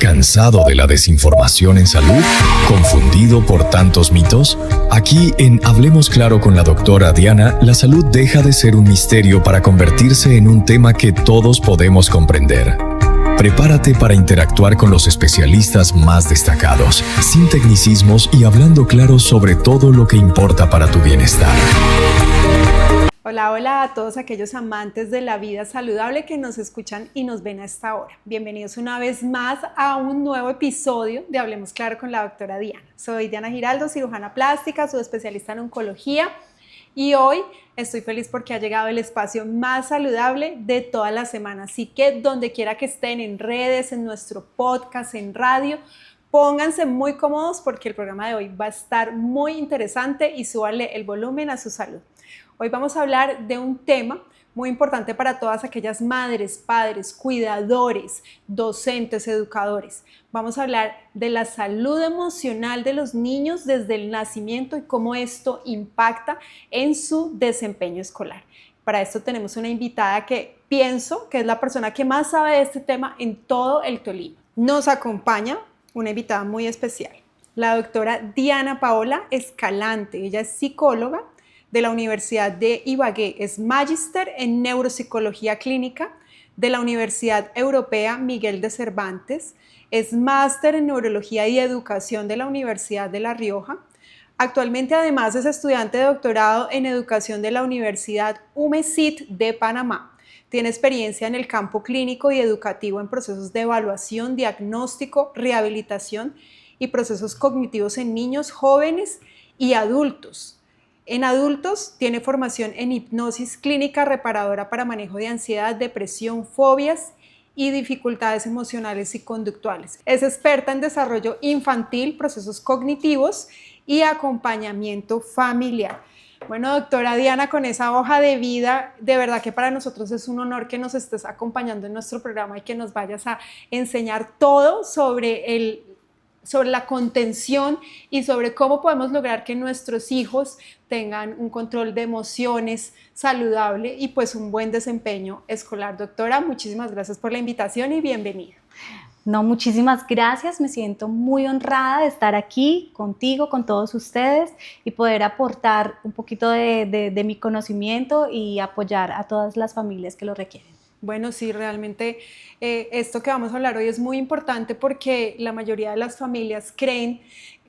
¿Cansado de la desinformación en salud? ¿Confundido por tantos mitos? Aquí en Hablemos Claro con la doctora Diana, la salud deja de ser un misterio para convertirse en un tema que todos podemos comprender. Prepárate para interactuar con los especialistas más destacados, sin tecnicismos y hablando claro sobre todo lo que importa para tu bienestar. Hola, hola a todos aquellos amantes de la vida saludable que nos escuchan y nos ven a esta hora. Bienvenidos una vez más a un nuevo episodio de Hablemos Claro con la doctora Diana. Soy Diana Giraldo, cirujana plástica, soy especialista en oncología y hoy estoy feliz porque ha llegado el espacio más saludable de toda la semana. Así que donde quiera que estén, en redes, en nuestro podcast, en radio, pónganse muy cómodos porque el programa de hoy va a estar muy interesante y súbanle el volumen a su salud. Hoy vamos a hablar de un tema muy importante para todas aquellas madres, padres, cuidadores, docentes, educadores. Vamos a hablar de la salud emocional de los niños desde el nacimiento y cómo esto impacta en su desempeño escolar. Para esto tenemos una invitada que pienso que es la persona que más sabe de este tema en todo el Tolima. Nos acompaña una invitada muy especial, la doctora Diana Paola Escalante. Ella es psicóloga de la Universidad de Ibagué, es magíster en neuropsicología clínica de la Universidad Europea Miguel de Cervantes, es máster en neurología y educación de la Universidad de La Rioja. Actualmente además es estudiante de doctorado en educación de la Universidad UMESIT de Panamá. Tiene experiencia en el campo clínico y educativo en procesos de evaluación, diagnóstico, rehabilitación y procesos cognitivos en niños, jóvenes y adultos. En adultos tiene formación en hipnosis clínica reparadora para manejo de ansiedad, depresión, fobias y dificultades emocionales y conductuales. Es experta en desarrollo infantil, procesos cognitivos y acompañamiento familiar. Bueno, doctora Diana, con esa hoja de vida, de verdad que para nosotros es un honor que nos estés acompañando en nuestro programa y que nos vayas a enseñar todo sobre la contención y sobre cómo podemos lograr que nuestros hijos tengan un control de emociones saludable y pues un buen desempeño escolar. Doctora, muchísimas gracias por la invitación y bienvenida. No, muchísimas gracias, me siento muy honrada de estar aquí contigo, con todos ustedes y poder aportar un poquito de mi conocimiento y apoyar a todas las familias que lo requieren. Bueno, sí, realmente esto que vamos a hablar hoy es muy importante porque la mayoría de las familias creen,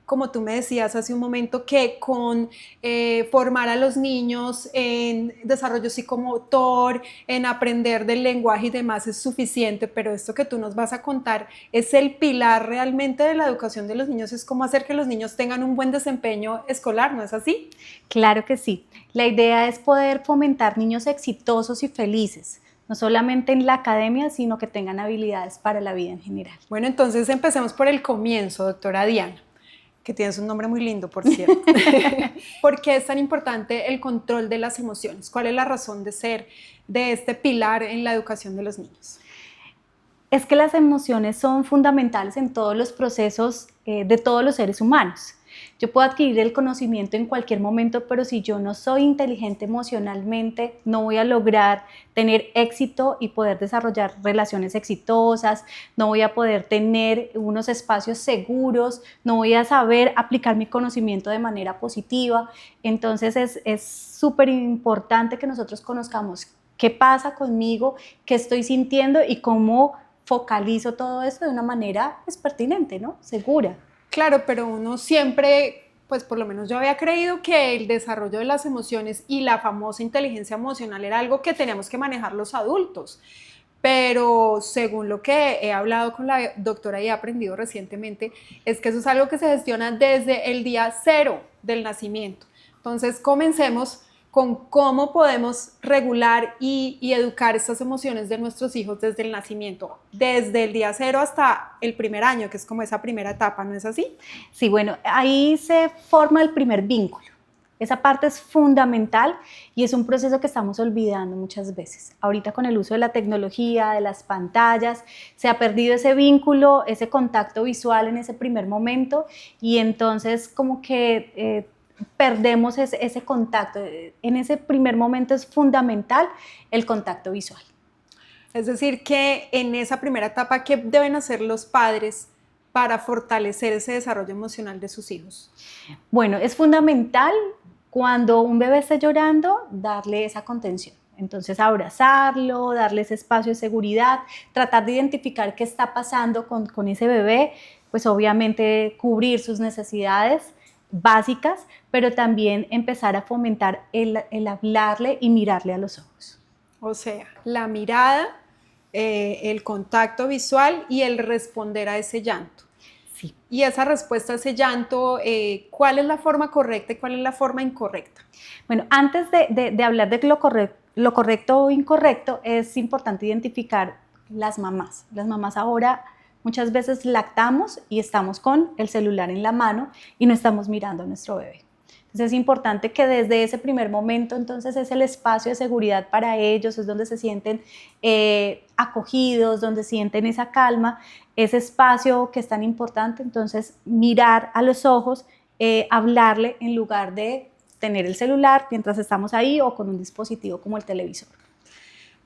como tú me decías hace un momento, que con formar a los niños en desarrollo psicomotor, en aprender del lenguaje y demás es suficiente, pero esto que tú nos vas a contar es el pilar realmente de la educación de los niños, es cómo hacer que los niños tengan un buen desempeño escolar, ¿no es así? Claro que sí. La idea es poder fomentar niños exitosos y felices, no solamente en la academia, sino que tengan habilidades para la vida en general. Bueno, entonces empecemos por el comienzo, doctora Diana, que tienes un nombre muy lindo, por cierto. ¿Por qué es tan importante el control de las emociones? ¿Cuál es la razón de ser de este pilar en la educación de los niños? Es que las emociones son fundamentales en todos los procesos de todos los seres humanos. Yo puedo adquirir el conocimiento en cualquier momento, pero si yo no soy inteligente emocionalmente, no voy a lograr tener éxito y poder desarrollar relaciones exitosas, no voy a poder tener unos espacios seguros, no voy a saber aplicar mi conocimiento de manera positiva. Entonces es súper importante que nosotros conozcamos qué pasa conmigo, qué estoy sintiendo y cómo focalizo todo esto de una manera pertinente, ¿no? Segura. Claro, pero uno siempre, pues por lo menos yo había creído que el desarrollo de las emociones y la famosa inteligencia emocional era algo que teníamos que manejar los adultos. Pero según lo que he hablado con la doctora y he aprendido recientemente, es que eso es algo que se gestiona desde el día cero del nacimiento. Entonces comencemos con cómo podemos regular y educar estas emociones de nuestros hijos desde el nacimiento, desde el día cero hasta el primer año, que es como esa primera etapa, ¿no es así? Sí, bueno, ahí se forma el primer vínculo. Esa parte es fundamental y es un proceso que estamos olvidando muchas veces. Ahorita con el uso de la tecnología, de las pantallas, se ha perdido ese vínculo, ese contacto visual en ese primer momento y entonces como que perdemos ese contacto. En ese primer momento es fundamental el contacto visual. Es decir, que en esa primera etapa, ¿qué deben hacer los padres para fortalecer ese desarrollo emocional de sus hijos? Bueno, es fundamental cuando un bebé esté llorando, darle esa contención. Entonces, abrazarlo, darle ese espacio de seguridad, tratar de identificar qué está pasando con ese bebé, pues obviamente cubrir sus necesidades básicas, pero también empezar a fomentar el hablarle y mirarle a los ojos. O sea, la mirada, el contacto visual y el responder a ese llanto. Sí. Y esa respuesta a ese llanto, ¿cuál es la forma correcta y cuál es la forma incorrecta? Bueno, antes de hablar de lo correcto o incorrecto, es importante identificar las mamás. Las mamás ahora muchas veces lactamos y estamos con el celular en la mano y no estamos mirando a nuestro bebé. Entonces es importante que desde ese primer momento, entonces es el espacio de seguridad para ellos, es donde se sienten acogidos, donde sienten esa calma, ese espacio que es tan importante, entonces mirar a los ojos, hablarle en lugar de tener el celular mientras estamos ahí o con un dispositivo como el televisor.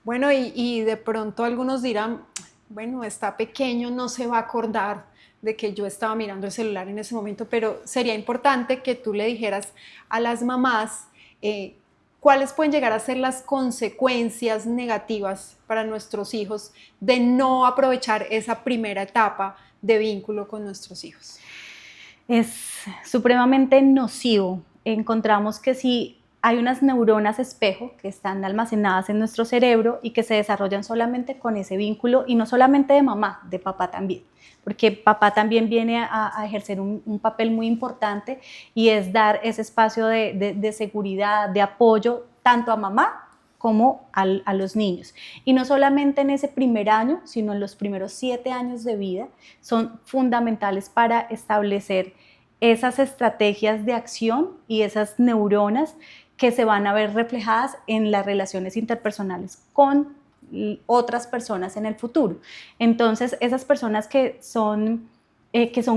Bueno, y de pronto algunos dirán, bueno, está pequeño, no se va a acordar de que yo estaba mirando el celular en ese momento, pero sería importante que tú le dijeras a las mamás cuáles pueden llegar a ser las consecuencias negativas para nuestros hijos de no aprovechar esa primera etapa de vínculo con nuestros hijos. Es supremamente nocivo. Encontramos que si hay unas neuronas espejo que están almacenadas en nuestro cerebro y que se desarrollan solamente con ese vínculo, y no solamente de mamá, de papá también, porque papá también viene a ejercer un papel muy importante y es dar ese espacio de seguridad, de apoyo, tanto a mamá como a los niños. Y no solamente en ese primer año, sino en los primeros 7 años de vida, son fundamentales para establecer esas estrategias de acción y esas neuronas que se van a ver reflejadas en las relaciones interpersonales con otras personas en el futuro. Entonces, esas personas que son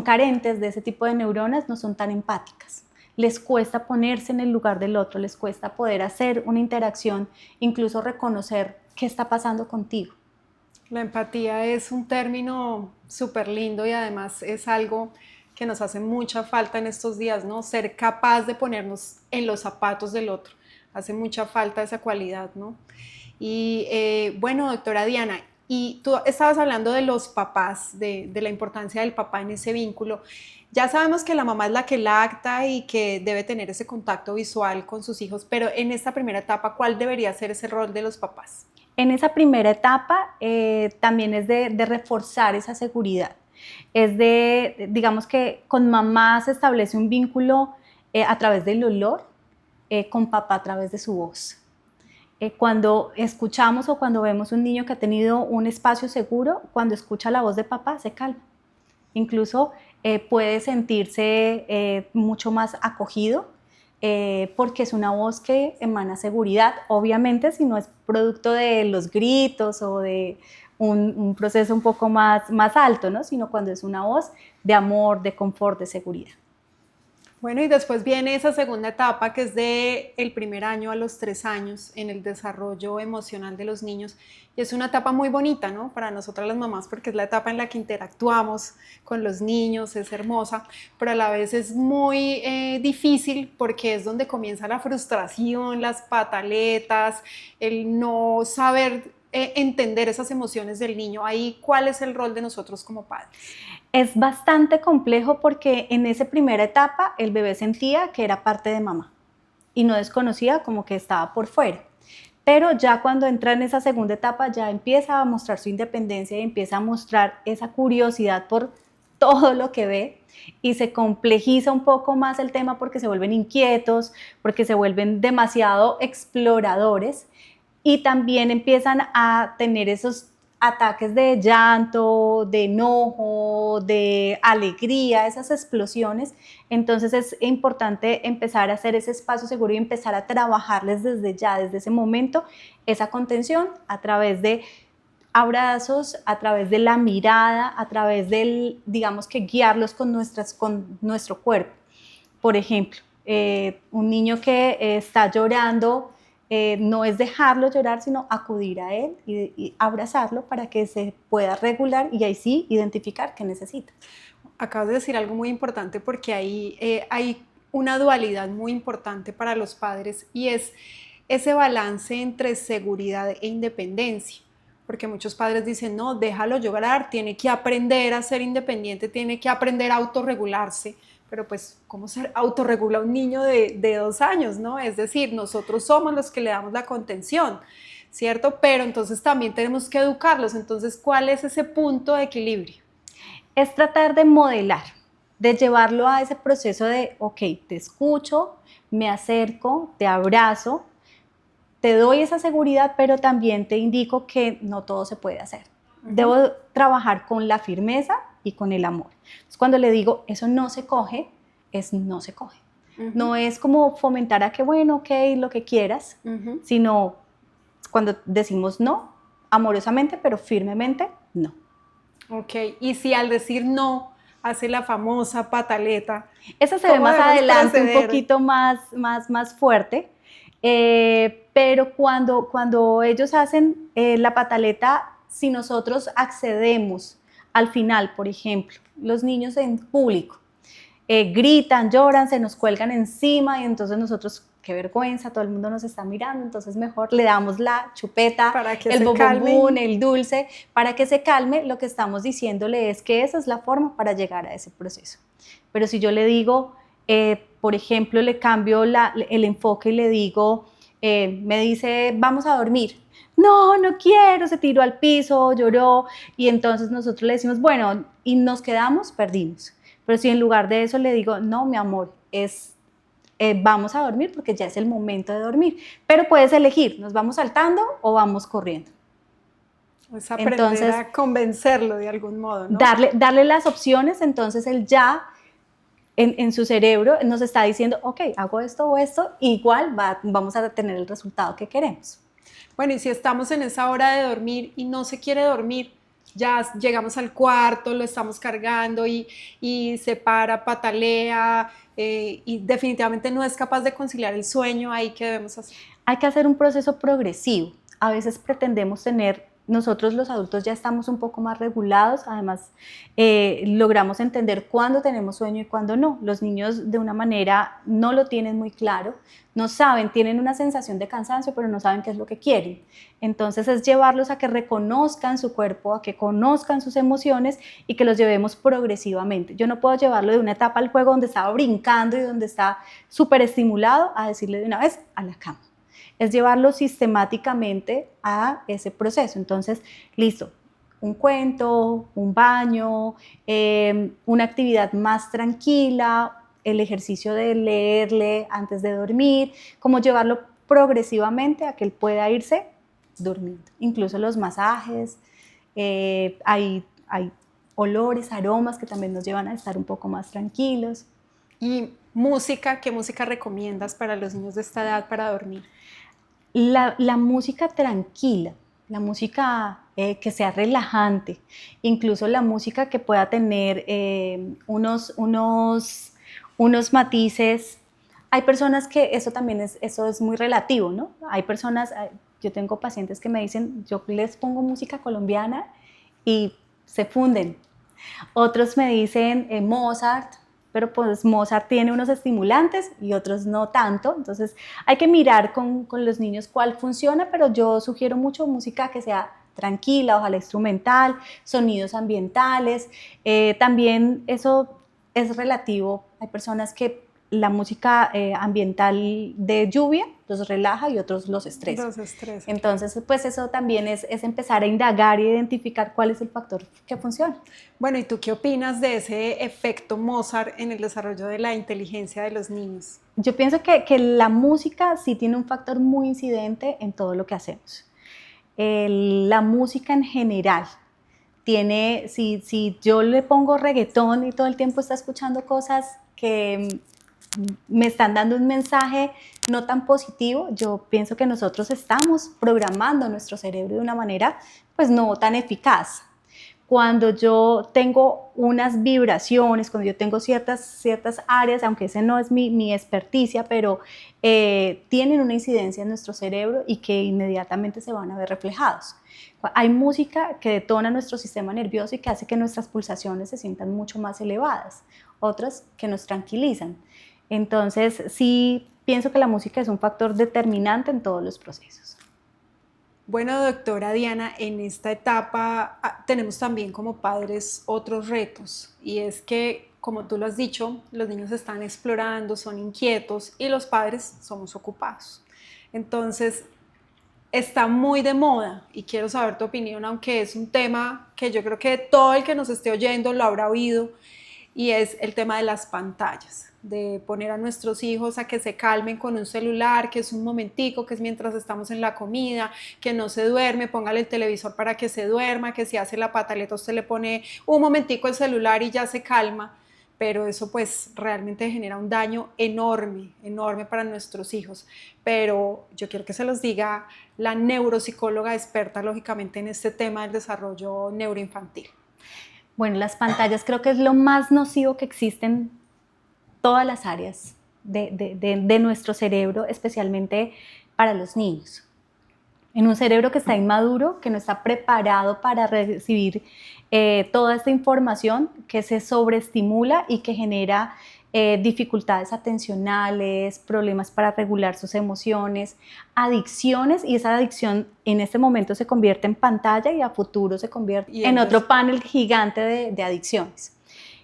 carentes de ese tipo de neuronas no son tan empáticas. Les cuesta ponerse en el lugar del otro, les cuesta poder hacer una interacción, incluso reconocer qué está pasando contigo. La empatía es un término súper lindo y además es algo que nos hace mucha falta en estos días, ¿no? Ser capaz de ponernos en los zapatos del otro. Hace mucha falta esa cualidad, ¿no? Y bueno, doctora Diana, y tú estabas hablando de los papás, de la importancia del papá en ese vínculo. Ya sabemos que la mamá es la que lacta y que debe tener ese contacto visual con sus hijos, pero en esta primera etapa, ¿cuál debería ser ese rol de los papás? En esa primera etapa también es de reforzar esa seguridad. Es digamos que con mamá se establece un vínculo a través del olor, con papá a través de su voz. Cuando escuchamos o cuando vemos un niño que ha tenido un espacio seguro, cuando escucha la voz de papá se calma. Incluso puede sentirse mucho más acogido porque es una voz que emana seguridad, obviamente si no es producto de los gritos o de un proceso un poco más alto, ¿no? Sino cuando es una voz de amor, de confort, de seguridad. Bueno, y después viene esa segunda etapa que es del primer año a los 3 años en el desarrollo emocional de los niños. Y es una etapa muy bonita, ¿no? Para nosotras las mamás, porque es la etapa en la que interactuamos con los niños, es hermosa, pero a la vez es muy difícil porque es donde comienza la frustración, las pataletas, el no saber entender esas emociones del niño. Ahí, ¿cuál es el rol de nosotros como padres? Es bastante complejo porque en esa primera etapa el bebé sentía que era parte de mamá y no desconocía como que estaba por fuera. Pero ya cuando entra en esa segunda etapa ya empieza a mostrar su independencia y empieza a mostrar esa curiosidad por todo lo que ve y se complejiza un poco más el tema porque se vuelven inquietos, porque se vuelven demasiado exploradores y también empiezan a tener esos ataques de llanto, de enojo, de alegría, esas explosiones. Entonces es importante empezar a hacer ese espacio seguro y empezar a trabajarles desde ya, desde ese momento, esa contención a través de abrazos, a través de la mirada, a través del, digamos que guiarlos con nuestro cuerpo. Por ejemplo, un niño que está llorando no es dejarlo llorar, sino acudir a él y abrazarlo para que se pueda regular y ahí sí identificar qué necesita. Acabas de decir algo muy importante porque ahí hay una dualidad muy importante para los padres y es ese balance entre seguridad e independencia. Porque muchos padres dicen, no, déjalo llorar, tiene que aprender a ser independiente, tiene que aprender a autorregularse. Pero pues, ¿cómo se autorregula un niño de 2 años, no? Es decir, nosotros somos los que le damos la contención, ¿cierto? Pero entonces también tenemos que educarlos. Entonces, ¿cuál es ese punto de equilibrio? Es tratar de modelar, de llevarlo a ese proceso de, ok, te escucho, me acerco, te abrazo, te doy esa seguridad, pero también te indico que no todo se puede hacer. Debo trabajar con la firmeza y con el amor. Entonces, cuando le digo, eso no se coge, es no se coge. No es como fomentar a que, bueno, ok, lo que quieras, sino cuando decimos no, amorosamente, pero firmemente, no. Ok, y si al decir no hace la famosa pataleta. Esa se ve más adelante, un poquito más fuerte, pero cuando ellos hacen la pataleta, si nosotros accedemos al final, por ejemplo, los niños en público gritan, lloran, se nos cuelgan encima y entonces nosotros, qué vergüenza, todo el mundo nos está mirando, entonces mejor le damos la chupeta, el bobombún, el dulce, para que se calme. Lo que estamos diciéndole es que esa es la forma para llegar a ese proceso. Pero si yo le digo, por ejemplo, le cambio el enfoque y le digo, me dice, vamos a dormir. No, no quiero, se tiró al piso, lloró, y entonces nosotros le decimos, bueno, y nos quedamos, perdimos. Pero si en lugar de eso le digo, no, mi amor, vamos a dormir porque ya es el momento de dormir. Pero puedes elegir, ¿nos vamos saltando o vamos corriendo? Es aprender a convencerlo de algún modo, ¿no? Darle las opciones, entonces él ya en su cerebro nos está diciendo, ok, hago esto o esto, igual vamos a tener el resultado que queremos. Bueno, y si estamos en esa hora de dormir y no se quiere dormir, ya llegamos al cuarto, lo estamos cargando y se para, patalea y definitivamente no es capaz de conciliar el sueño, ¿ahí qué debemos hacer? Hay que hacer un proceso progresivo. A veces pretendemos nosotros los adultos ya estamos un poco más regulados, además logramos entender cuándo tenemos sueño y cuándo no. Los niños de una manera no lo tienen muy claro, no saben, tienen una sensación de cansancio, pero no saben qué es lo que quieren. Entonces es llevarlos a que reconozcan su cuerpo, a que conozcan sus emociones y que los llevemos progresivamente. Yo no puedo llevarlo de una etapa al juego donde estaba brincando y donde está súper estimulado a decirle de una vez a la cama. Es llevarlo sistemáticamente a ese proceso. Entonces, listo, un cuento, un baño, una actividad más tranquila, el ejercicio de leerle antes de dormir, como llevarlo progresivamente a que él pueda irse durmiendo. Incluso los masajes, hay olores, aromas que también nos llevan a estar un poco más tranquilos. ¿Y música? ¿Qué música recomiendas para los niños de esta edad para dormir? La música tranquila, la música que sea relajante, incluso la música que pueda tener unos matices. Hay personas que eso es muy relativo, ¿no? Hay personas, yo tengo pacientes que me dicen, yo les pongo música colombiana y se funden. Otros me dicen Mozart, pero pues Mozart tiene unos estimulantes y otros no tanto, entonces hay que mirar con los niños cuál funciona, pero yo sugiero mucho música que sea tranquila, ojalá instrumental, sonidos ambientales, también eso es relativo, hay personas que la música ambiental de lluvia los relaja y otros los estresa. Entonces, pues eso también es empezar a indagar y identificar cuál es el factor que funciona. Bueno, ¿y tú qué opinas de ese efecto Mozart en el desarrollo de la inteligencia de los niños? Yo pienso que la música sí tiene un factor muy incidente en todo lo que hacemos. La música en general tiene, si yo le pongo reggaetón y todo el tiempo está escuchando cosas que me están dando un mensaje no tan positivo, yo pienso que nosotros estamos programando nuestro cerebro de una manera pues no tan eficaz. cuando yo tengo unas vibraciones, cuando yo tengo ciertas áreas, aunque ese no es mi experticia, pero tienen una incidencia en nuestro cerebro y que inmediatamente se van a ver reflejados. Hay música que detona nuestro sistema nervioso y que hace que nuestras pulsaciones se sientan mucho más elevadas, otras que nos tranquilizan. Entonces, sí pienso que la música es un factor determinante en todos los procesos. Bueno, doctora Diana, en esta etapa tenemos también como padres otros retos, y es que, como tú lo has dicho, los niños están explorando, son inquietos y los padres somos ocupados. Entonces, está muy de moda y quiero saber tu opinión, aunque es un tema que yo creo que todo el que nos esté oyendo lo habrá oído, y es el tema de las pantallas, de poner a nuestros hijos a que se calmen con un celular, que es un momentico, que es mientras estamos en la comida, que no se duerme, póngale el televisor para que se duerma, que si hace la pataleta usted le pone un momentico el celular y ya se calma, pero eso pues realmente genera un daño enorme, enorme para nuestros hijos. Pero yo quiero que se los diga la neuropsicóloga experta lógicamente en este tema del desarrollo neuroinfantil. Bueno, las pantallas creo que es lo más nocivo que existe en todas las áreas de nuestro cerebro, especialmente para los niños. En un cerebro que está inmaduro, que no está preparado para recibir toda esta información, que se sobreestimula y que genera dificultades atencionales, problemas para regular sus emociones, adicciones, y esa adicción en este momento se convierte en pantalla y a futuro se convierte en otro panel gigante de adicciones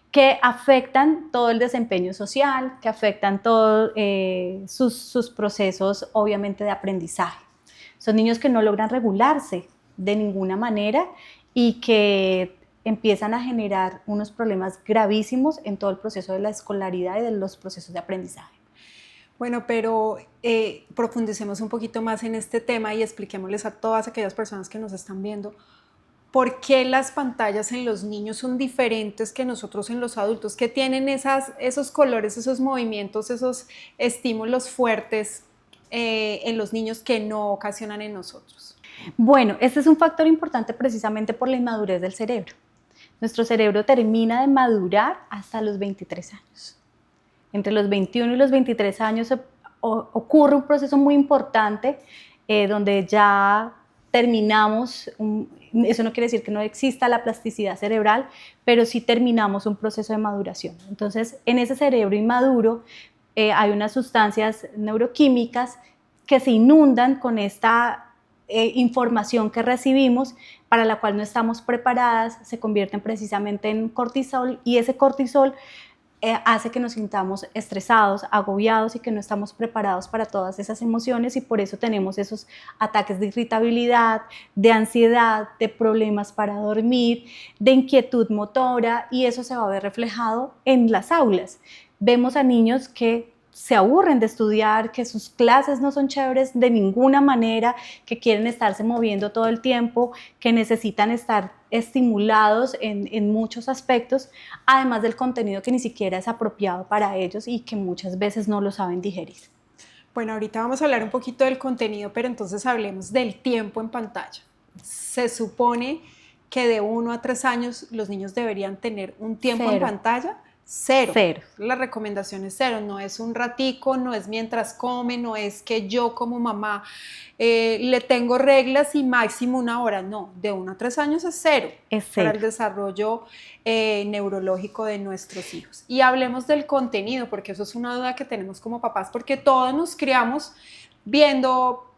que afectan todo el desempeño social, que afectan todos sus procesos obviamente de aprendizaje. Son niños que no logran regularse de ninguna manera y que empiezan a generar unos problemas gravísimos en todo el proceso de la escolaridad y de los procesos de aprendizaje. Bueno, pero profundicemos un poquito más en este tema y expliquémosles a todas aquellas personas que nos están viendo por qué las pantallas en los niños son diferentes que nosotros en los adultos, que tienen esos colores, esos movimientos, esos estímulos fuertes en los niños que no ocasionan en nosotros. Bueno, este es un factor importante precisamente por la inmadurez del cerebro. Nuestro cerebro termina de madurar hasta los 23 años. Entre los 21 y los 23 años ocurre un proceso muy importante donde ya terminamos, eso no quiere decir que no exista la plasticidad cerebral, pero sí terminamos un proceso de maduración. Entonces, en ese cerebro inmaduro hay unas sustancias neuroquímicas que se inundan con esta información que recibimos, para la cual no estamos preparadas, se convierten precisamente en cortisol, y ese cortisol hace que nos sintamos estresados, agobiados y que no estamos preparados para todas esas emociones, y por eso tenemos esos ataques de irritabilidad, de ansiedad, de problemas para dormir, de inquietud motora, y eso se va a ver reflejado en las aulas. Vemos a niños que se aburren de estudiar, que sus clases no son chéveres de ninguna manera, que quieren estarse moviendo todo el tiempo, que necesitan estar estimulados en muchos aspectos, además del contenido que ni siquiera es apropiado para ellos y que muchas veces no lo saben digerir. Bueno, ahorita vamos a hablar un poquito del contenido, pero entonces hablemos del tiempo en pantalla. Se supone que de 1 a 3 años los niños deberían tener un tiempo en pantalla. Cero. La recomendación es 0, no es un ratico, no es mientras come, no es que yo como mamá le tengo reglas y máximo 1 hora, no, de 1 a 3 años es 0. Es 0 para el desarrollo neurológico de nuestros hijos. Y hablemos del contenido, porque eso es una duda que tenemos como papás, porque todos nos criamos viendo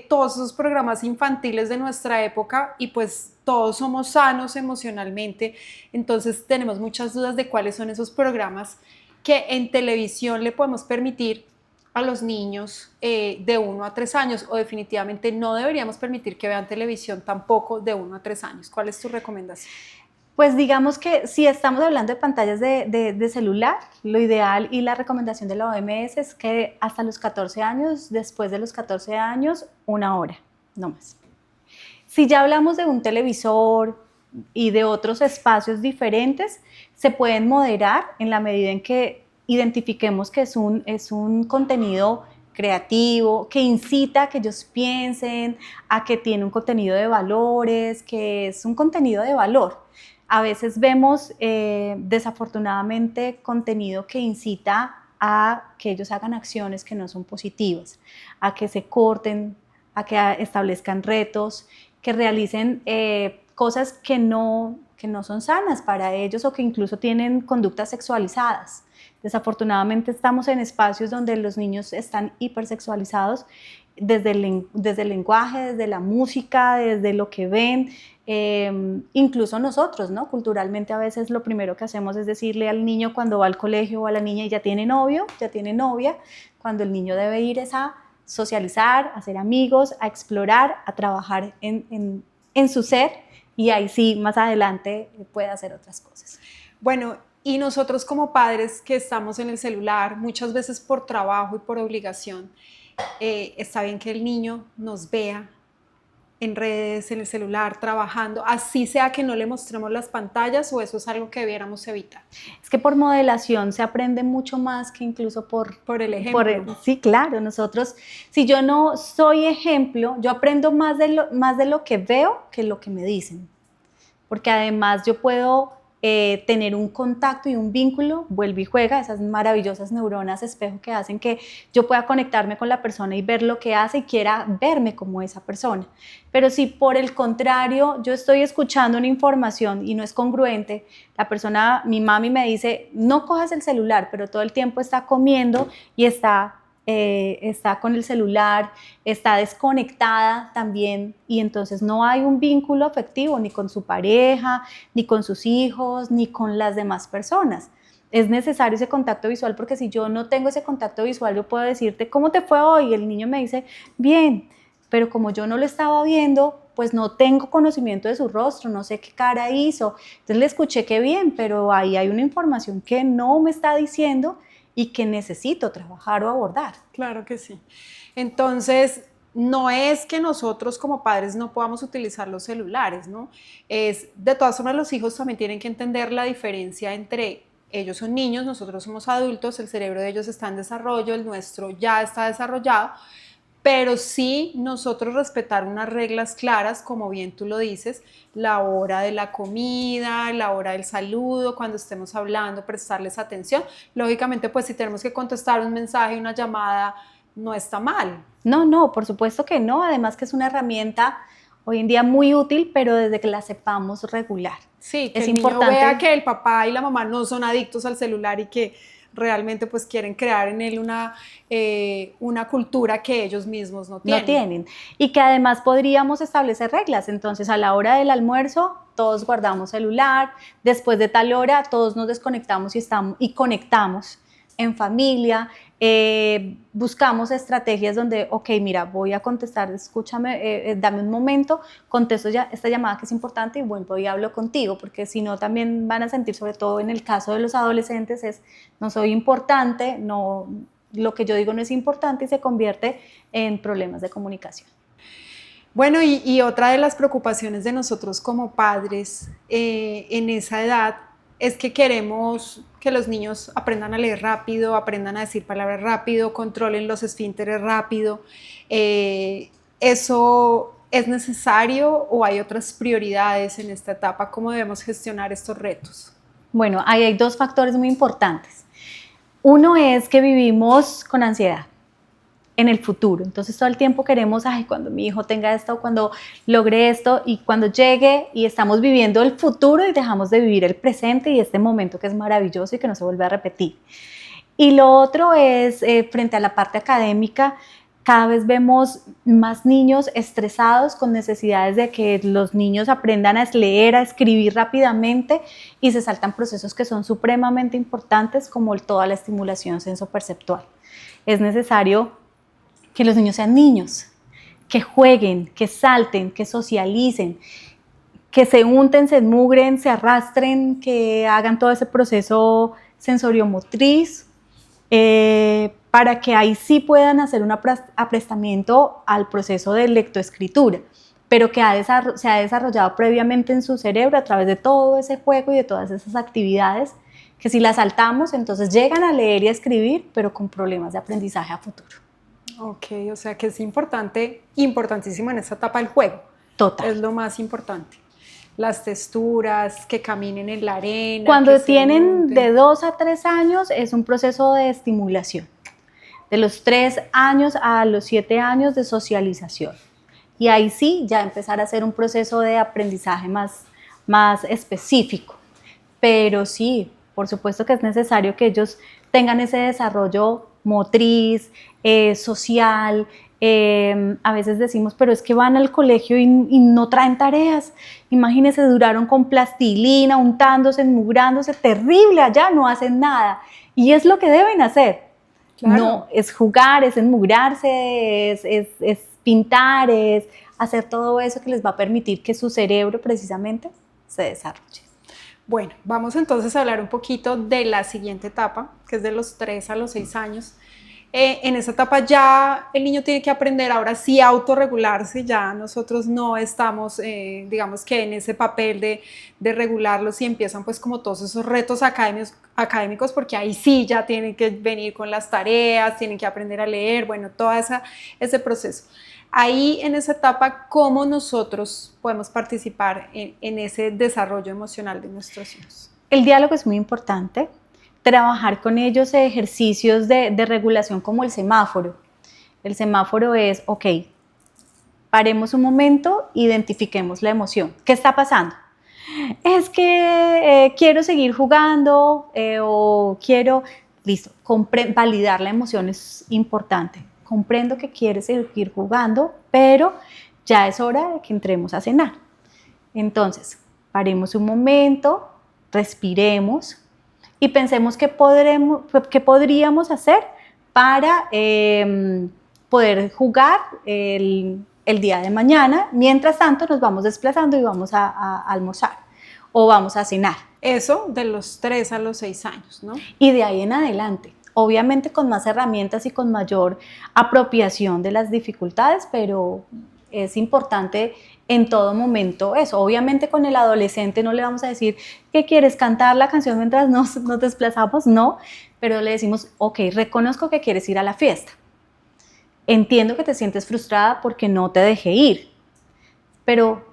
todos esos programas infantiles de nuestra época y pues todos somos sanos emocionalmente, entonces tenemos muchas dudas de cuáles son esos programas que en televisión le podemos permitir a los niños de 1 a 3 años, o definitivamente no deberíamos permitir que vean televisión tampoco de 1 a 3 años. ¿Cuál es tu recomendación? Pues digamos que si estamos hablando de pantallas de celular, lo ideal y la recomendación de la OMS es que hasta los 14 años, después de los 14 años, 1 hora, no más. Si ya hablamos de un televisor y de otros espacios diferentes, se pueden moderar en la medida en que identifiquemos que es un contenido creativo, que incita a que ellos piensen, a que tiene un contenido de valores, que es un contenido de valor. A veces vemos desafortunadamente contenido que incita a que ellos hagan acciones que no son positivas, a que se corten, a que establezcan retos, que realicen cosas que no son sanas para ellos o que incluso tienen conductas sexualizadas. Desafortunadamente estamos en espacios donde los niños están hipersexualizados desde el lenguaje, desde la música, desde lo que ven, incluso nosotros, ¿no? Culturalmente a veces lo primero que hacemos es decirle al niño cuando va al colegio o a la niña ya tiene novio, ya tiene novia, cuando el niño debe ir es a socializar, a hacer amigos, a explorar, a trabajar en su ser y ahí sí, más adelante puede hacer otras cosas. Bueno, y nosotros como padres que estamos en el celular, muchas veces por trabajo y por obligación, está bien que el niño nos vea en redes, en el celular, trabajando, así sea que no le mostremos las pantallas, o eso es algo que debiéramos evitar. Es que por modelación se aprende mucho más que incluso por el ejemplo. Sí, claro, nosotros, si yo no soy ejemplo, yo aprendo más de lo que veo que lo que me dicen, porque además yo puedo tener un contacto y un vínculo, vuelve y juega, esas maravillosas neuronas espejo que hacen que yo pueda conectarme con la persona y ver lo que hace y quiera verme como esa persona. Pero si por el contrario yo estoy escuchando una información y no es congruente, la persona, mi mami me dice, no cojas el celular, pero todo el tiempo está comiendo y está con el celular, está desconectada también y entonces no hay un vínculo afectivo ni con su pareja, ni con sus hijos, ni con las demás personas. Es necesario ese contacto visual porque si yo no tengo ese contacto visual yo puedo decirte ¿cómo te fue hoy? Y el niño me dice bien, pero como yo no lo estaba viendo, pues no tengo conocimiento de su rostro, no sé qué cara hizo, entonces le escuché que bien, pero ahí hay una información que no me está diciendo y que necesito trabajar o abordar. Claro que sí. Entonces, no es que nosotros como padres no podamos utilizar los celulares, ¿no? De todas formas, los hijos también tienen que entender la diferencia entre ellos son niños, nosotros somos adultos, el cerebro de ellos está en desarrollo, el nuestro ya está desarrollado, pero sí nosotros respetar unas reglas claras, como bien tú lo dices, la hora de la comida, la hora del saludo, cuando estemos hablando, prestarles atención. Lógicamente, pues si tenemos que contestar un mensaje, una llamada, no está mal. No, por supuesto que no, además que es una herramienta hoy en día muy útil, pero desde que la sepamos regular. Sí, que el niño vea que el papá y la mamá no son adictos al celular y que realmente pues quieren crear en él una cultura que ellos mismos no tienen. Y que además podríamos establecer reglas, entonces a la hora del almuerzo todos guardamos celular, después de tal hora todos nos desconectamos y conectamos en familia, buscamos estrategias donde, ok, mira, voy a contestar, escúchame, dame un momento, contesto ya esta llamada que es importante y vuelvo y hablo contigo, porque si no también van a sentir, sobre todo en el caso de los adolescentes, no soy importante, no, lo que yo digo no es importante y se convierte en problemas de comunicación. Bueno, y otra de las preocupaciones de nosotros como padres en esa edad es que queremos que los niños aprendan a leer rápido, aprendan a decir palabras rápido, controlen los esfínteres rápido. ¿Eso es necesario o hay otras prioridades en esta etapa? ¿Cómo debemos gestionar estos retos? Bueno, ahí hay dos factores muy importantes. Uno es que vivimos con ansiedad en el futuro, entonces todo el tiempo queremos, ay, cuando mi hijo tenga esto, cuando logre esto y cuando llegue y estamos viviendo el futuro y dejamos de vivir el presente y este momento que es maravilloso y que no se vuelve a repetir. Y lo otro es, frente a la parte académica, cada vez vemos más niños estresados con necesidades de que los niños aprendan a leer, a escribir rápidamente y se saltan procesos que son supremamente importantes como toda la estimulación sensoperceptual. Es necesario que los niños sean niños, que jueguen, que salten, que socialicen, que se unten, se enmugren, se arrastren, que hagan todo ese proceso sensoriomotriz para que ahí sí puedan hacer un aprestamiento al proceso de lectoescritura, pero que se ha desarrollado previamente en su cerebro a través de todo ese juego y de todas esas actividades que si las saltamos, entonces llegan a leer y a escribir, pero con problemas de aprendizaje a futuro. Ok, o sea que es importantísimo en esta etapa del juego. Total. Es lo más importante. las texturas, que caminen en la arena. Cuando tienen de 2 a 3 años es un proceso de estimulación. De los 3 años a los 7 años de socialización. Y ahí sí, ya empezar a hacer un proceso de aprendizaje más específico. Pero sí, por supuesto que es necesario que ellos tengan ese desarrollo motriz, social. A veces decimos, pero es que van al colegio y no traen tareas. Imagínense, duraron con plastilina, untándose, enmugrándose, terrible, allá no hacen nada. Y es lo que deben hacer. Claro. No, es jugar, es enmugrarse, es pintar, es hacer todo eso que les va a permitir que su cerebro precisamente se desarrolle. Bueno, vamos entonces a hablar un poquito de la siguiente etapa, que es de los 3 a los 6 años. En esa etapa ya el niño tiene que aprender ahora sí a autorregularse, ya nosotros no estamos, digamos que en ese papel de regularlos y empiezan pues como todos esos retos académicos, porque ahí sí ya tienen que venir con las tareas, tienen que aprender a leer, bueno, todo ese proceso. Ahí en esa etapa, ¿cómo nosotros podemos participar en ese desarrollo emocional de nuestros hijos? El diálogo es muy importante. Trabajar con ellos ejercicios de regulación como el semáforo. El semáforo es, ok, paremos un momento, identifiquemos la emoción. ¿Qué está pasando? Es que quiero seguir jugando o quiero, listo, validar la emoción es importante. Comprendo que quieres seguir jugando, pero ya es hora de que entremos a cenar. Entonces, paremos un momento, respiremos, y pensemos qué podríamos hacer para poder jugar el día de mañana. Mientras tanto, nos vamos desplazando y vamos a almorzar o vamos a cenar. Eso de los 3 a los 6 años, ¿no? Y de ahí en adelante. Obviamente con más herramientas y con mayor apropiación de las dificultades, pero es importante en todo momento eso. Obviamente con el adolescente no le vamos a decir ¿qué quieres? ¿Cantar la canción mientras nos desplazamos? No, pero le decimos ok, reconozco que quieres ir a la fiesta, entiendo que te sientes frustrada porque no te dejé ir, pero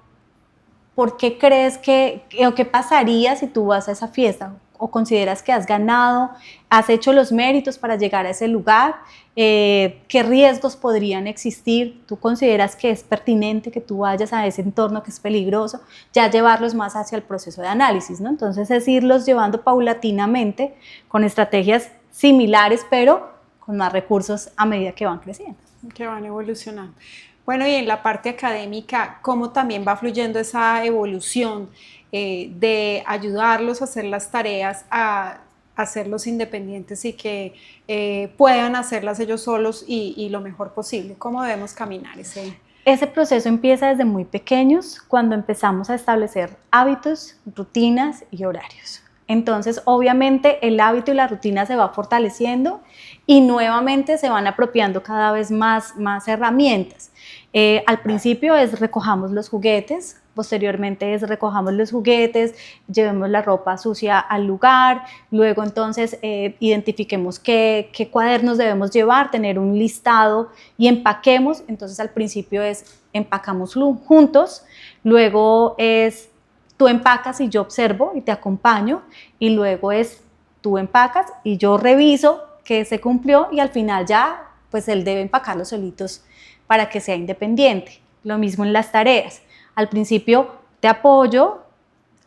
¿por qué crees o qué pasaría si tú vas a esa fiesta? ¿O consideras que has ganado, has hecho los méritos para llegar a ese lugar? ¿Qué riesgos podrían existir? ¿Tú consideras que es pertinente que tú vayas a ese entorno que es peligroso? Ya llevarlos más hacia el proceso de análisis, ¿no? Entonces es irlos llevando paulatinamente con estrategias similares, pero con más recursos a medida que van creciendo. Que van evolucionando. Bueno, y en la parte académica, ¿cómo también va fluyendo esa evolución de ayudarlos a hacer las tareas, a hacerlos independientes y que puedan hacerlas ellos solos y lo mejor posible? ¿Cómo debemos caminar Ese proceso empieza desde muy pequeños, cuando empezamos a establecer hábitos, rutinas y horarios. Entonces, obviamente, el hábito y la rutina se va fortaleciendo y nuevamente se van apropiando cada vez más herramientas. Al principio es recojamos los juguetes, posteriormente es recojamos los juguetes, llevemos la ropa sucia al lugar, luego entonces identifiquemos qué cuadernos debemos llevar, tener un listado y empaquemos. Entonces al principio es empacamos juntos, luego es tú empacas y yo observo y te acompaño, y luego es tú empacas y yo reviso que se cumplió, y al final ya pues él debe empacarlo solitos para que sea independiente. Lo mismo en las tareas. Al principio te apoyo,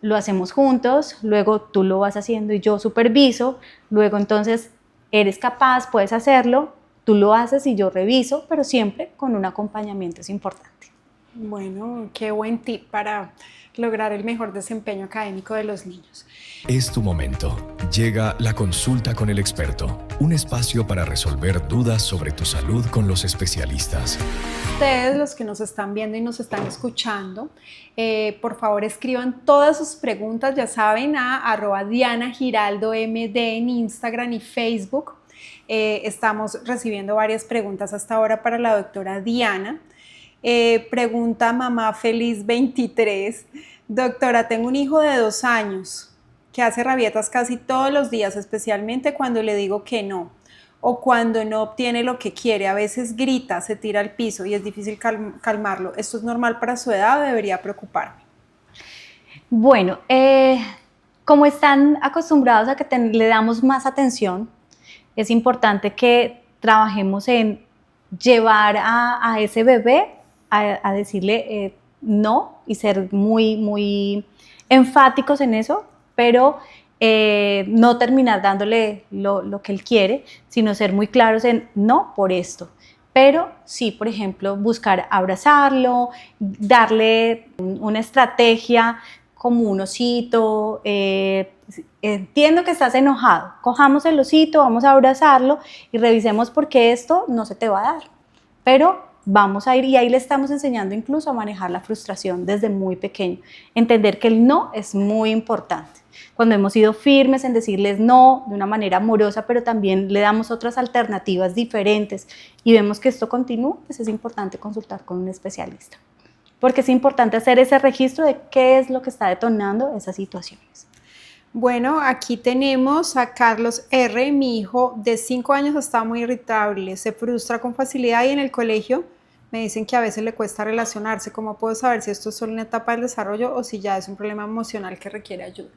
lo hacemos juntos, luego tú lo vas haciendo y yo superviso, luego entonces eres capaz, puedes hacerlo, tú lo haces y yo reviso, pero siempre con un acompañamiento es importante. Bueno, qué buen tip para lograr el mejor desempeño académico de los niños. Es tu momento. Llega la consulta con el experto, un espacio para resolver dudas sobre tu salud con los especialistas. Ustedes, los que nos están viendo y nos están escuchando, por favor escriban todas sus preguntas, ya saben, a @DianaGiraldoMD en Instagram y Facebook. Estamos recibiendo varias preguntas hasta ahora para la doctora Diana. Pregunta Mamá Feliz 23, doctora, tengo un hijo de 2 años que hace rabietas casi todos los días, especialmente cuando le digo que no o cuando no obtiene lo que quiere. A veces grita, se tira al piso y es difícil calmarlo. ¿Esto es normal para su edad o debería preocuparme? Bueno, como están acostumbrados a que le damos más atención, es importante que trabajemos en llevar a ese bebé a decirle no y ser muy, muy enfáticos en eso, pero no terminar dándole lo que él quiere, sino ser muy claros en no por esto. Pero sí, por ejemplo, buscar abrazarlo, darle una estrategia como un osito. Entiendo que estás enojado, cojamos el osito, vamos a abrazarlo y revisemos por qué esto no se te va a dar. Pero vamos a ir, y ahí le estamos enseñando incluso a manejar la frustración desde muy pequeño. Entender que el no es muy importante. Cuando hemos sido firmes en decirles no de una manera amorosa, pero también le damos otras alternativas diferentes y vemos que esto continúa, pues es importante consultar con un especialista. Porque es importante hacer ese registro de qué es lo que está detonando esas situaciones. Bueno, aquí tenemos a Carlos R. Mi hijo de 5 años está muy irritable, se frustra con facilidad y en el colegio me dicen que a veces le cuesta relacionarse. ¿Cómo puedo saber si esto es solo una etapa del desarrollo o si ya es un problema emocional que requiere ayuda?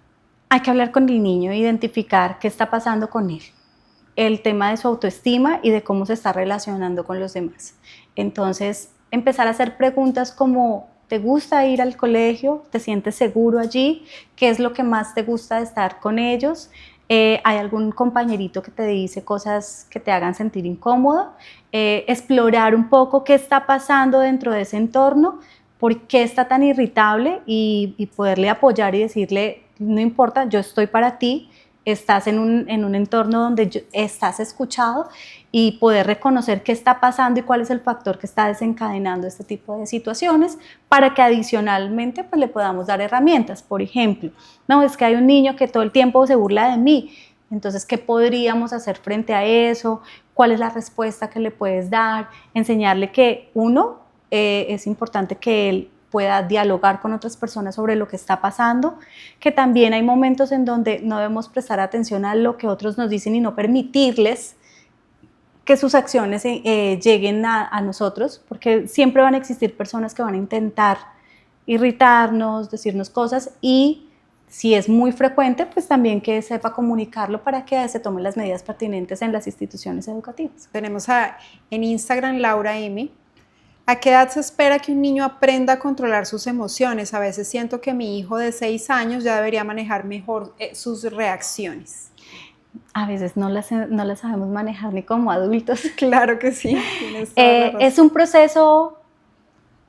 Hay que hablar con el niño e identificar qué está pasando con él, el tema de su autoestima y de cómo se está relacionando con los demás. Entonces, empezar a hacer preguntas como: ¿te gusta ir al colegio? ¿Te sientes seguro allí? ¿Qué es lo que más te gusta de estar con ellos? ¿Hay algún compañerito que te dice cosas que te hagan sentir incómodo? Explorar un poco qué está pasando dentro de ese entorno, por qué está tan irritable y poderle apoyar y decirle: no importa, yo estoy para ti, estás en un entorno donde estás escuchado, y poder reconocer qué está pasando y cuál es el factor que está desencadenando este tipo de situaciones para que adicionalmente pues, le podamos dar herramientas. Por ejemplo, no, es que hay un niño que todo el tiempo se burla de mí, entonces, ¿qué podríamos hacer frente a eso? ¿Cuál es la respuesta que le puedes dar? Enseñarle que es importante que él pueda dialogar con otras personas sobre lo que está pasando, que también hay momentos en donde no debemos prestar atención a lo que otros nos dicen y no permitirles que sus acciones lleguen a nosotros, porque siempre van a existir personas que van a intentar irritarnos, decirnos cosas, y si es muy frecuente, pues también que sepa comunicarlo para que se tomen las medidas pertinentes en las instituciones educativas. Tenemos en Instagram Laura M. ¿A qué edad se espera que un niño aprenda a controlar sus emociones? A veces siento que mi hijo de 6 años ya debería manejar mejor sus reacciones. A veces no las sabemos manejar ni como adultos. Claro que sí. Es un proceso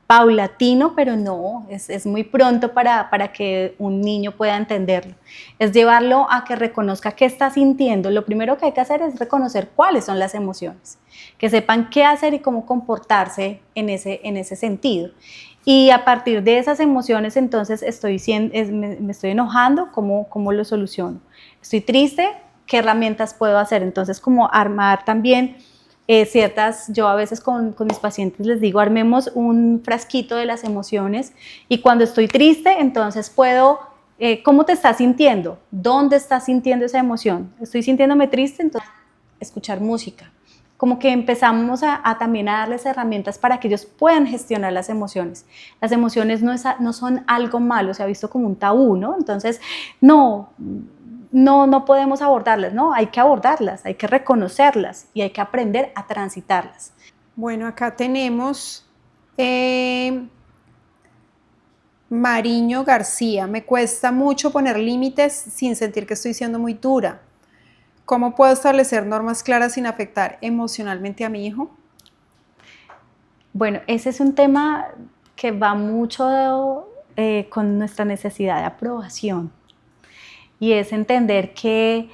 paulatino, pero no, es muy pronto para que un niño pueda entenderlo. Es llevarlo a que reconozca qué está sintiendo. Lo primero que hay que hacer es reconocer cuáles son las emociones, que sepan qué hacer y cómo comportarse en ese sentido. Y a partir de esas emociones, entonces me estoy enojando, ¿cómo lo soluciono? Estoy triste, ¿qué herramientas puedo hacer? Entonces, como armar también yo a veces con mis pacientes les digo: armemos un frasquito de las emociones, y cuando estoy triste, entonces puedo, ¿cómo te estás sintiendo? ¿Dónde estás sintiendo esa emoción? ¿Estoy sintiéndome triste? Entonces, escuchar música. Como que empezamos también a darles herramientas para que ellos puedan gestionar las emociones. Las emociones no son algo malo, se ha visto como un tabú, ¿no? Entonces, no podemos abordarlas, ¿no? Hay que abordarlas, hay que reconocerlas y hay que aprender a transitarlas. Bueno, acá tenemos Mariño García. Me cuesta mucho poner límites sin sentir que estoy siendo muy dura. ¿Cómo puedo establecer normas claras sin afectar emocionalmente a mi hijo? Bueno, ese es un tema que va mucho con nuestra necesidad de aprobación. Y es entender que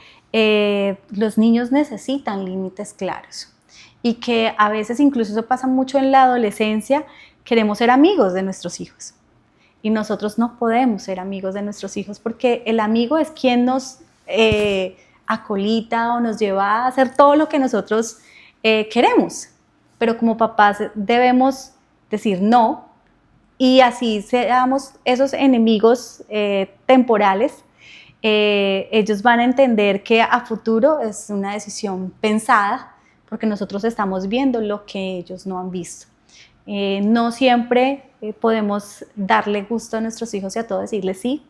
los niños necesitan límites claros y que a veces, incluso eso pasa mucho en la adolescencia, queremos ser amigos de nuestros hijos y nosotros no podemos ser amigos de nuestros hijos, porque el amigo es quien nos acolita o nos lleva a hacer todo lo que nosotros queremos, pero como papás debemos decir no, y así seamos esos enemigos temporales. Ellos van a entender que a futuro es una decisión pensada, porque nosotros estamos viendo lo que ellos no han visto. No siempre podemos darle gusto a nuestros hijos y a todos decirles sí.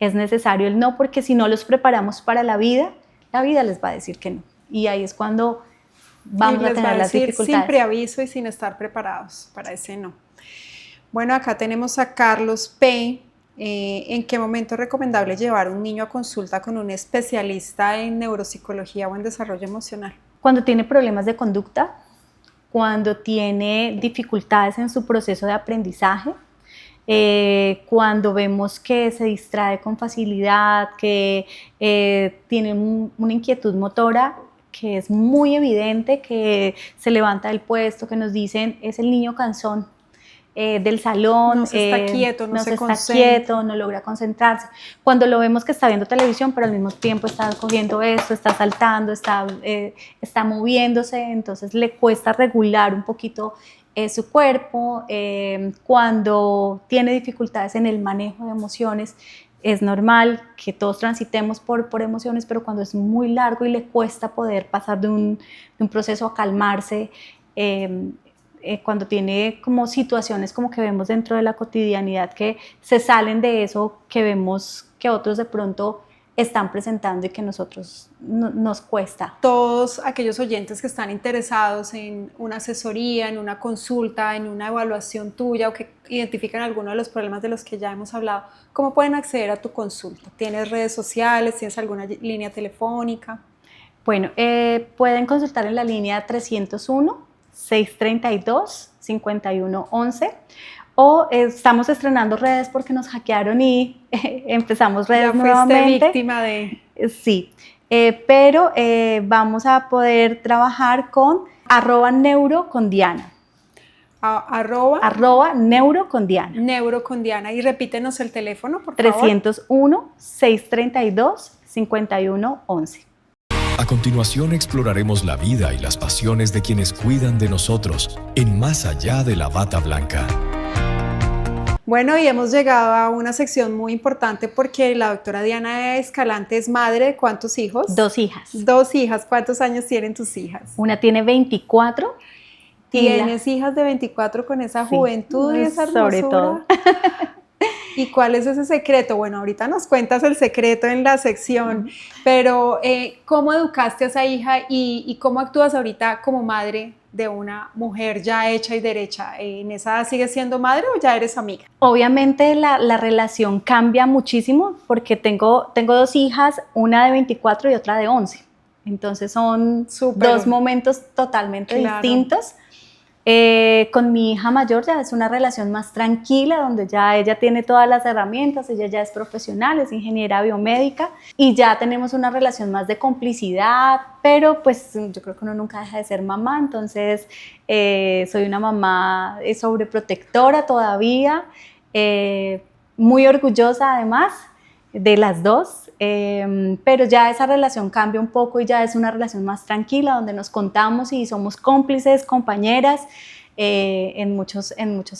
Es necesario el no, porque si no los preparamos para la vida les va a decir que no. Y ahí es cuando vamos a tener las dificultades. Sin preaviso y sin estar preparados para ese no. Bueno, acá tenemos a Carlos P. ¿En qué momento es recomendable llevar a un niño a consulta con un especialista en neuropsicología o en desarrollo emocional? Cuando tiene problemas de conducta, cuando tiene dificultades en su proceso de aprendizaje, cuando vemos que se distrae con facilidad, que tiene una inquietud motora que es muy evidente, que se levanta del puesto, que nos dicen es el niño cansón del salón, no se está quieto, no está quieto, no logra concentrarse. Cuando lo vemos que está viendo televisión, pero al mismo tiempo está cogiendo esto, está saltando, está moviéndose, entonces le cuesta regular un poquito su cuerpo. Cuando tiene dificultades en el manejo de emociones, es normal que todos transitemos por emociones, pero cuando es muy largo y le cuesta poder pasar de un proceso a calmarse, cuando tiene como situaciones como que vemos dentro de la cotidianidad que se salen de eso que vemos que otros de pronto están presentando y que nosotros nos cuesta. Todos aquellos oyentes que están interesados en una asesoría, en una consulta, en una evaluación tuya o que identifican alguno de los problemas de los que ya hemos hablado, ¿cómo pueden acceder a tu consulta? ¿Tienes redes sociales? ¿Tienes alguna línea telefónica? Bueno, pueden consultar en la línea 301-632-5111 o estamos estrenando redes porque nos hackearon y empezamos redes nuevamente. Ya fuiste víctima de... Sí, pero vamos a poder trabajar con @neurocondiana. @neurocondiana. Neurocondiana. Y repítenos el teléfono, por favor. 301-632-5111. A continuación exploraremos la vida y las pasiones de quienes cuidan de nosotros en Más allá de la bata blanca. Bueno, y hemos llegado a una sección muy importante porque la doctora Diana Escalante es madre de ¿cuántos hijos? 2 hijas. 2 hijas. ¿Cuántos años tienen tus hijas? Una tiene 24. ¿Tienes hijas de 24 con esa juventud y esa hermosura? Sobre todo. ¿Y cuál es ese secreto? Bueno, ahorita nos cuentas el secreto en la sección, pero ¿cómo educaste a esa hija y cómo actúas ahorita como madre de una mujer ya hecha y derecha? ¿En esa edad sigues siendo madre o ya eres amiga? Obviamente la relación cambia muchísimo porque tengo 2 hijas, una de 24 y otra de 11. Entonces son 2 momentos totalmente distintos. Con mi hija mayor ya es una relación más tranquila, donde ya ella tiene todas las herramientas, ella ya es profesional, es ingeniera biomédica y ya tenemos una relación más de complicidad, pero pues yo creo que uno nunca deja de ser mamá, entonces soy una mamá sobreprotectora todavía, muy orgullosa además de las 2. Pero ya esa relación cambia un poco y ya es una relación más tranquila donde nos contamos y somos cómplices, compañeras en muchos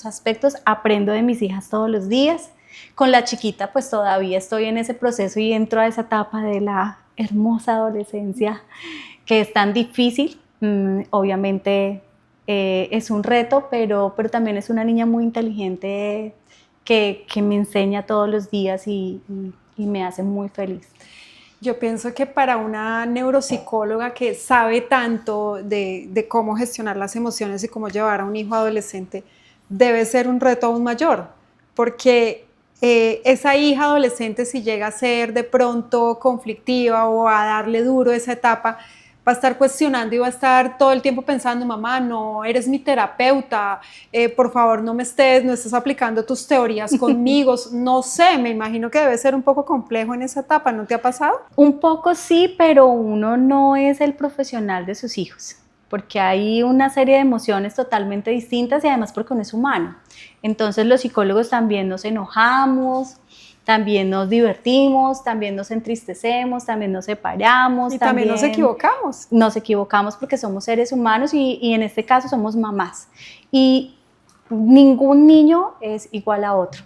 aspectos. Aprendo de mis hijas todos los días. Con la chiquita pues todavía estoy en ese proceso y entro a esa etapa de la hermosa adolescencia que es tan difícil. Obviamente es un reto, pero también es una niña muy inteligente que me enseña todos los días y me hace muy feliz. Yo pienso que para una neuropsicóloga que sabe tanto de cómo gestionar las emociones y cómo llevar a un hijo adolescente, debe ser un reto aún mayor, porque esa hija adolescente, si llega a ser de pronto conflictiva o a darle duro esa etapa, va a estar cuestionando y va a estar todo el tiempo pensando, mamá, no eres mi terapeuta, por favor no estés aplicando tus teorías conmigo, no sé, me imagino que debe ser un poco complejo en esa etapa, ¿no te ha pasado? Un poco sí, pero uno no es el profesional de sus hijos, porque hay una serie de emociones totalmente distintas y además porque uno es humano. Entonces los psicólogos también nos enojamos, también nos divertimos, también nos entristecemos, también nos separamos. Y también nos equivocamos. Nos equivocamos porque somos seres humanos y en este caso somos mamás. Y ningún niño es igual a otro.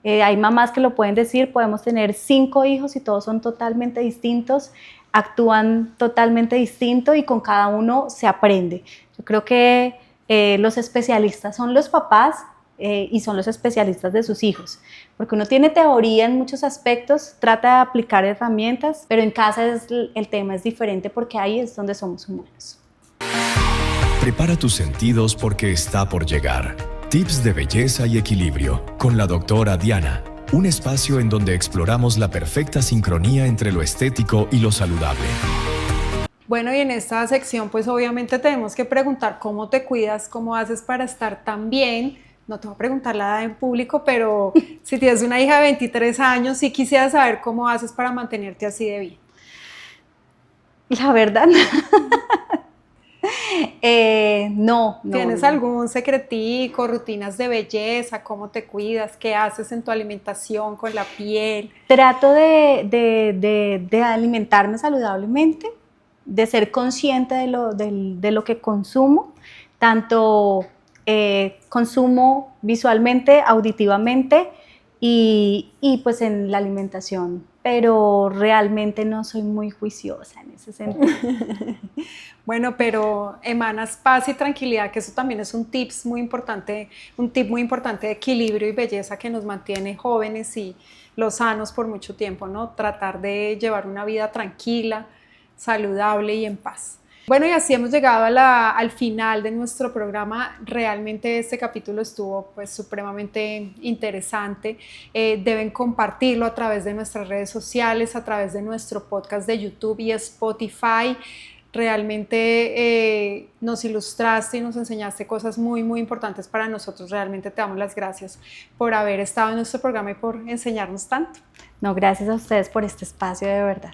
Hay mamás que lo pueden decir, podemos tener 5 hijos y todos son totalmente distintos, actúan totalmente distinto y con cada uno se aprende. Yo creo que los especialistas son los papás y son los especialistas de sus hijos, porque uno tiene teoría en muchos aspectos, trata de aplicar herramientas, pero en casa el tema es diferente porque ahí es donde somos humanos. Prepara tus sentidos porque está por llegar. Tips de belleza y equilibrio con la doctora Diana. Un espacio en donde exploramos la perfecta sincronía entre lo estético y lo saludable. Bueno, y en esta sección pues obviamente tenemos que preguntar cómo te cuidas, cómo haces para estar tan bien. No te voy a preguntar la edad en público, pero si tienes una hija de 23 años, sí quisiera saber cómo haces para mantenerte así de bien. La verdad, no. ¿Tienes algún secretico, rutinas de belleza? ¿Cómo te cuidas? ¿Qué haces en tu alimentación con la piel? Trato de alimentarme saludablemente, de ser consciente de lo que consumo, tanto consumo visualmente, auditivamente y pues en la alimentación, pero realmente no soy muy juiciosa en ese sentido. Bueno, pero emanas paz y tranquilidad, que eso también es un tip muy importante de equilibrio y belleza que nos mantiene jóvenes y los sanos por mucho tiempo, ¿no? Tratar de llevar una vida tranquila, saludable y en paz. Bueno, y así hemos llegado al final de nuestro programa. Realmente este capítulo estuvo pues supremamente interesante. Deben compartirlo a través de nuestras redes sociales, a través de nuestro podcast de YouTube y Spotify. Realmente nos ilustraste y nos enseñaste cosas muy, muy importantes para nosotros. Realmente te damos las gracias por haber estado en nuestro programa y por enseñarnos tanto. No, gracias a ustedes por este espacio, de verdad.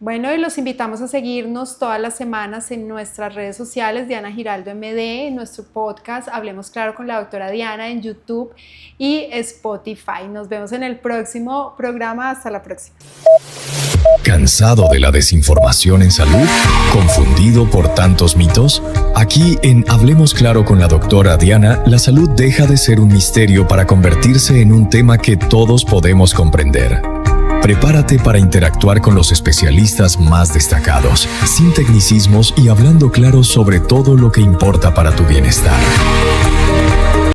Bueno, y los invitamos a seguirnos todas las semanas en nuestras redes sociales, Diana Giraldo MD, en nuestro podcast Hablemos Claro con la doctora Diana en YouTube y Spotify. Nos vemos en el próximo programa. Hasta la próxima. ¿Cansado de la desinformación en salud? ¿Confundido por tantos mitos? Aquí en Hablemos Claro con la doctora Diana, la salud deja de ser un misterio para convertirse en un tema que todos podemos comprender. Prepárate para interactuar con los especialistas más destacados, sin tecnicismos y hablando claro sobre todo lo que importa para tu bienestar.